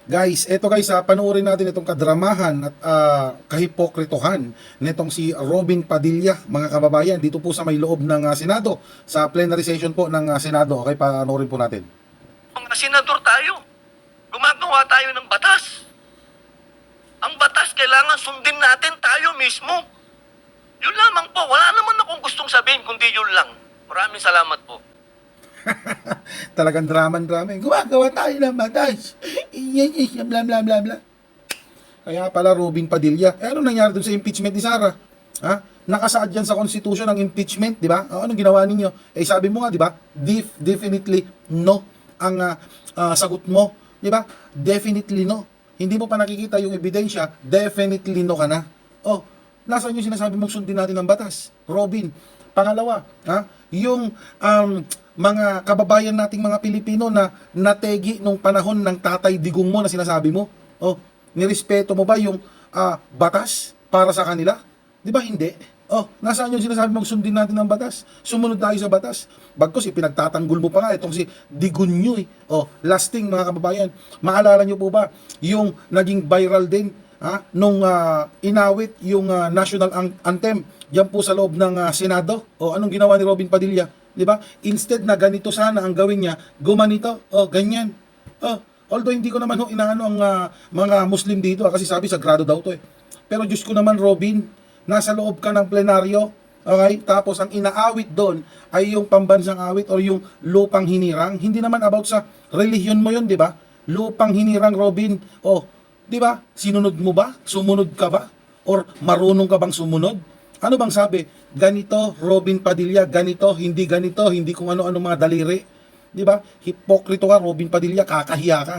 Guys, eto guys, panoorin natin itong kadramahan at kahipokritohan nitong si Robin Padilla, mga kababayan, dito po sa may loob ng Senado, sa plenary session po ng Senado. Okay, panoorin po natin. Mga senador tayo, gumagawa tayo ng batas. Ang batas kailangan sundin natin tayo mismo. Yun lamang po, wala naman akong gustong sabihin kundi yun lang. Maraming salamat po. Talagang drama-drama. Gumagawa tayo ng batas. Bla bla bla bla. Kaya pala Robin Padilla. Ano nangyari dun sa impeachment ni Sara? Ha? Nakasaad yan sa Constitution ng impeachment, di ba? Anong ginawa ninyo? Sabi mo nga, di ba? Definitely no ang sagot mo, di ba? Definitely no. Hindi mo pa nakikita yung ebidensya, definitely no ka na. Oh, nasaan yung sinasabi mong sundin natin ang batas? Robin. Pangalawa, yung mga kababayan nating mga Pilipino na nategi nung panahon ng Tatay Digong mo na sinasabi mo, oh, nirespeto mo ba yung batas para sa kanila? Di ba hindi? Oh, nasaan yung sinasabi mong sundin natin ang batas? Sumunod tayo sa batas. Bagkus, ipinagtatanggol mo pa nga itong si Digunyo. Oh, lasting mga kababayan. Maalala nyo po ba yung naging viral din nung inawit yung national anthem diyan po sa loob ng Senado? Oh, anong ginawa ni Robin Padilla? Di ba? Instead na ganito sana ang gawin niya, gumanito. Oh, ganyan. Oh, although hindi ko naman inaano ang mga Muslim dito kasi sabi sagrado daw to eh. Pero Diyos ko naman, Robin, nasa loob ka ng plenaryo, okay? Tapos ang inaawit doon ay yung pambansang awit o yung lupang hinirang. Hindi naman about sa relihiyon mo yun, di ba? Lupang hinirang, Robin. Oh, di ba? Sinunod mo ba? Sumunod ka ba? Or marunong ka bang sumunod? Ano bang sabi? Ganito, Robin Padilla, ganito, hindi kung ano-ano mga daliri. Di ba? Hipokrito ka, Robin Padilla, kakahiya ka.